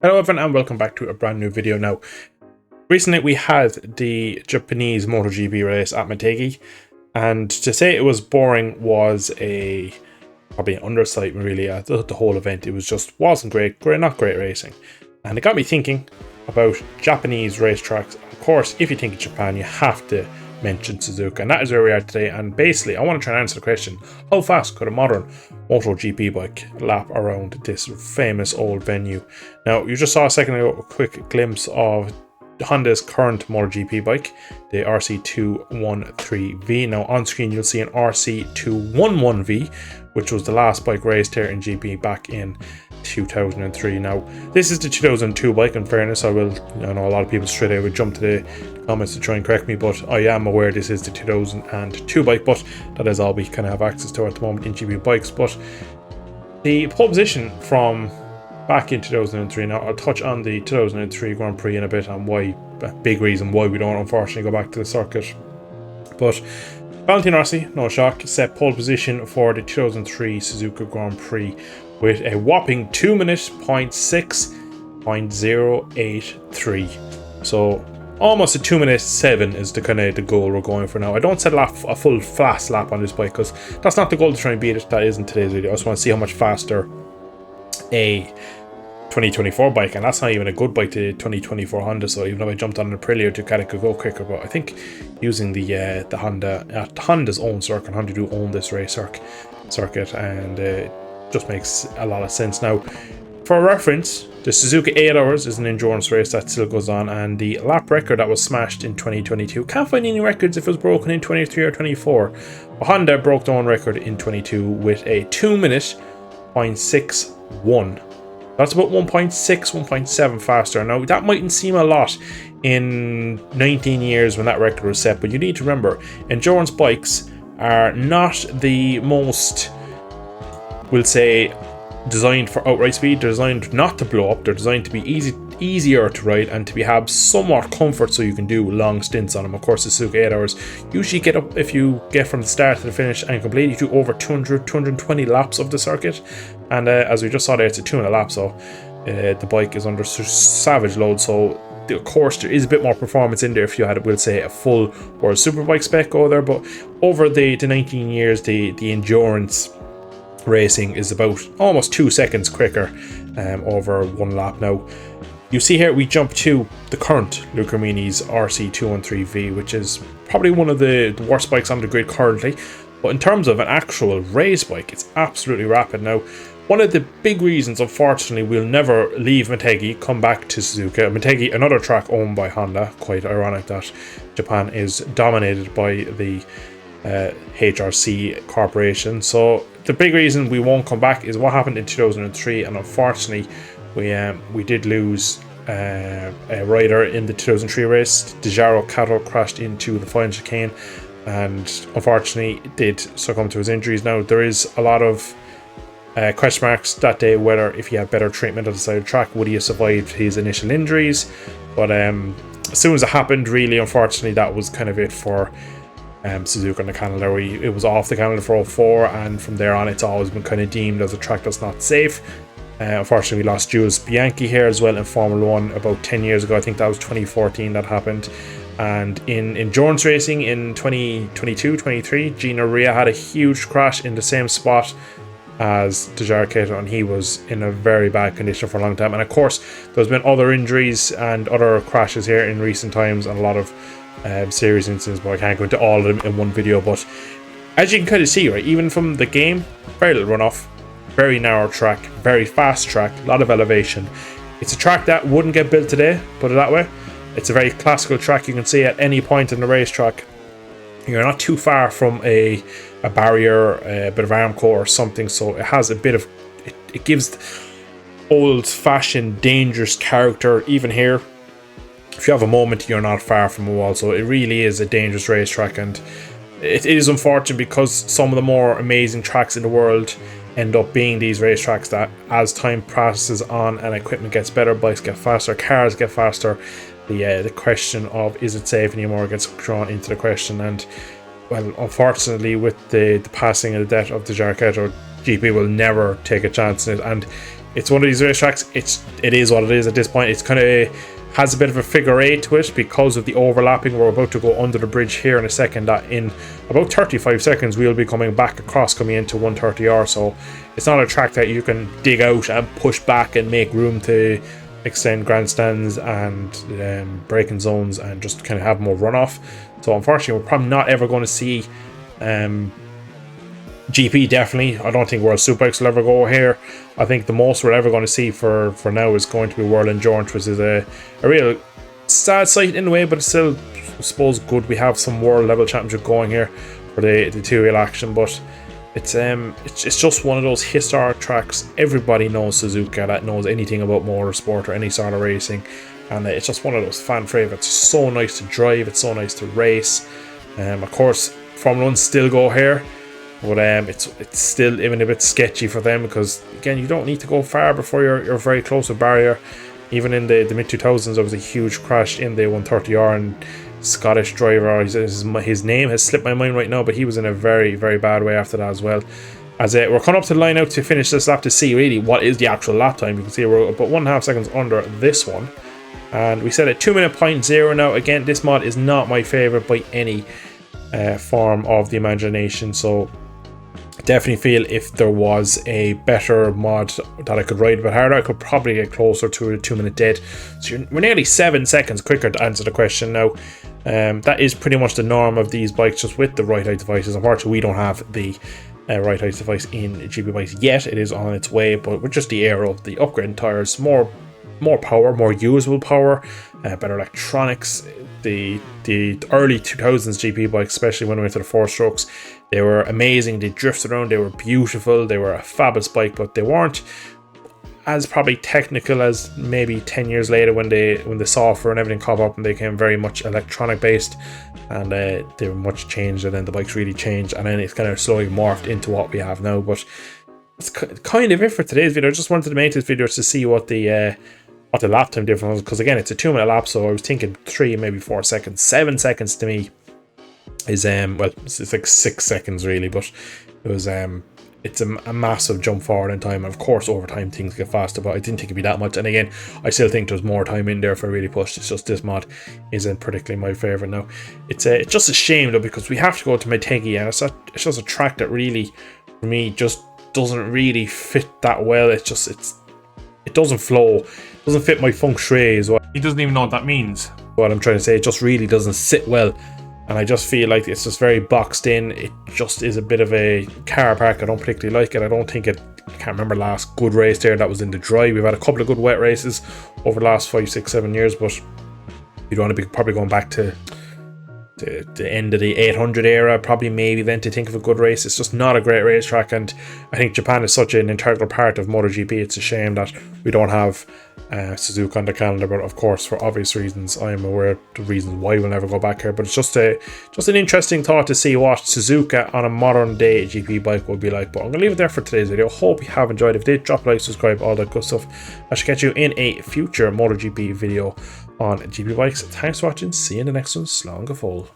Hello everyone and welcome back to a brand new video. Now, recently we had the Japanese MotoGP race at Motegi, and to say it was boring was probably an understatement really. The whole event, it wasn't great, not great racing. And it got me thinking about Japanese racetracks. Of course, if you think of Japan, you have to mention Suzuka, and that is where we are today. And basically I want to try and answer the question, how fast could a modern MotoGP bike lap around this famous old venue? Now, you just saw a second ago a quick glimpse of Honda's current MotoGP bike, the RC213V. Now on screen you'll see an RC211V, which was the last bike raced here in GP back in 2003. Now this is the 2002 bike. In fairness, I know a lot of people straight away would jump to the comments to try and correct me, but I am aware this is the 2002 bike, but that is all we kind of have access to at the moment in GP bikes. But the pole position from back in 2003, now I'll touch on the 2003 Grand Prix in a bit and why, a big reason why we don't unfortunately go back to the circuit. But Valentino Rossi, no shock, set pole position for the 2003 Suzuka Grand Prix with a whopping 2:06.083. So almost a 2:07 is the kind of the goal we're going for now. I don't set a full fast lap on this bike because that's not the goal to try and beat it. That isn't today's video. I just want to see how much faster a 2024 bike, and that's not even a good bike, to 2024 Honda. So even though I jumped on an Aprilia Ducati could go quicker, but I think using the Honda at Honda's own circuit, Honda do own this race circuit, and just makes a lot of sense. Now, for reference, the Suzuka 8 Hours is an endurance race that still goes on, and the lap record that was smashed in 2022, can't find any records if it was broken in 23 or 24. But Honda broke their own record in 22 with a 2:0.61. That's about 1.7 faster. Now, that mightn't seem a lot in 19 years when that record was set, but you need to remember, endurance bikes are not the most, we'll say, designed for outright speed. They're designed not to blow up. They're designed to be easier to ride and to have somewhat comfort, so you can do long stints on them. Of course, the Suzuka 8 Hours usually get up, if you get from the start to the finish and complete, you do over 220 laps of the circuit. And as we just saw there, it's a 2.5 lap, so the bike is under savage load. So of course there is a bit more performance in there if you had, we'll say, a full World Superbike spec go there. But over the 19 years, the endurance racing is about almost 2 seconds quicker over one lap. Now you see here we jump to the current Luca Mini's RC213V, which is probably one of the worst bikes on the grid currently, but in terms of an actual race bike, it's absolutely rapid. Now, one of the big reasons, unfortunately, we'll never leave Motegi, come back to Suzuka. Motegi, another track owned by Honda. Quite ironic that Japan is dominated by the HRC corporation. So the big reason we won't come back is what happened in 2003, and unfortunately we did lose a rider in the 2003 race. Dejaro Kato crashed into the final chicane and unfortunately did succumb to his injuries. Now, there is a lot of question marks that day whether, if he had better treatment on the side of the track, would he have survived his initial injuries. But as soon as it happened, really, unfortunately, that was kind of it for Suzuka on the calendar. It was off the calendar for 04, and from there on it's always been kind of deemed as a track that's not safe. Unfortunately, we lost Jules Bianchi here as well in Formula 1 about 10 years ago. I think that was 2014 that happened. And in endurance racing in 2022-23, Gino Ria had a huge crash in the same spot as Dejaro Kato, and he was in a very bad condition for a long time. And of course, there's been other injuries and other crashes here in recent times, and a lot of serious incidents, but I can't go into all of them in one video. But as you can kind of see, right, even from the game, very little runoff, very narrow track, very fast track, a lot of elevation. It's a track that wouldn't get built today, put it that way. It's a very classical track. You can see at any point in the racetrack, you're not too far from a barrier, a bit of Armco or something, so it has a bit of, it gives old-fashioned dangerous character. Even here, if you have a moment, you're not far from a wall. So it really is a dangerous racetrack, and it is unfortunate because some of the more amazing tracks in the world end up being these racetracks that, as time passes on and equipment gets better, bikes get faster, cars get faster, the question of is it safe anymore gets drawn into the question. And well, unfortunately, with the passing and the death of Dejaro Kato, GP will never take a chance in it. And it's one of these racetracks. It is what it is at this point. It's kind of has a bit of a figure eight to it because of the overlapping. We're about to go under the bridge here in a second. That in about 35 seconds we'll be coming back across, coming into 130R. So it's not a track that you can dig out and push back and make room to extend grandstands and braking zones and just kind of have more runoff. So unfortunately, we're probably not ever going to see GP. Definitely, I don't think World Superbikes will ever go here. I think the most we're ever going to see for now is going to be World Endurance, which is a real sad sight in a way, but it's still, I suppose, good. We have some world level championship going here for the two-wheel action, but it's just one of those historic tracks. Everybody knows Suzuka that knows anything about motorsport or any sort of racing, and it's just one of those fan favorites. It's so nice to drive, it's so nice to race. Of course, Formula 1 still go here, but it's still even a bit sketchy for them because, again, you don't need to go far before you're very close to barrier. Even in the mid 2000s, there was a huge crash in the 130R, and Scottish driver, his name has slipped my mind right now, but he was in a very, very bad way after that as well. As we're coming up to the line out to finish this lap to see really what is the actual lap time. You can see we're about 1.5 seconds under this one, and we set at 2:00.0 now. Again, this mod is not my favorite by any form of the imagination, so definitely feel if there was a better mod that I could ride a bit harder, I could probably get closer to a 2-minute dead. So we're nearly 7 seconds quicker to answer the question now. That is pretty much the norm of these bikes, just with the right height devices. Unfortunately, we don't have the right height device in GP bikes yet. It is on its way, but with just the aero, the upgraded tires, more power, more usable power, better electronics. The early 2000s GP bikes, especially when we went to the 4-strokes, they were amazing. They drifted around, they were beautiful, they were a fabulous bike, but they weren't as probably technical as maybe 10 years later when the software and everything caught up and they became very much electronic based, and they were much changed, and then the bikes really changed, and then it's kind of slowly morphed into what we have now. But it's kind of it for today's video. I just wanted to make this video to see what the lap time difference was, because again, it's a 2-minute lap, so I was thinking 3, maybe 4 seconds. 7 seconds to me is well, it's like 6 seconds really, but it was it's a massive jump forward in time. And of course, over time things get faster, but I didn't think it'd be that much. And again, I still think there's more time in there if I really pushed. It's just this mod isn't particularly my favorite now. It's just a shame though, because we have to go to Metegi, and it's just a track that really, for me, just doesn't really fit that well. It doesn't flow. It doesn't fit my feng shui as well. He doesn't even know what that means. What I'm trying to say, it just really doesn't sit well. And I just feel like it's just very boxed in. It just is a bit of a car park. I don't particularly like it. I can't remember last good race there that was in the dry. We've had a couple of good wet races over the last 5, 6, 7 years, but you don't want to be probably going back to the end of the 800 era, probably maybe then to think of a good race. It's just not a great racetrack, and I think Japan is such an integral part of MotoGP. It's a shame that we don't have Suzuka on the calendar, but of course, for obvious reasons, I am aware of the reasons why we'll never go back here. But it's just an interesting thought to see what Suzuka on a modern day GP bike would be like. But I'm gonna leave it there for today's video. Hope you have enjoyed. If you did, drop a like, subscribe, all that good stuff. I should catch you in a future MotoGP video on GP bikes. Thanks for watching. See you in the next one. Slán go fóill.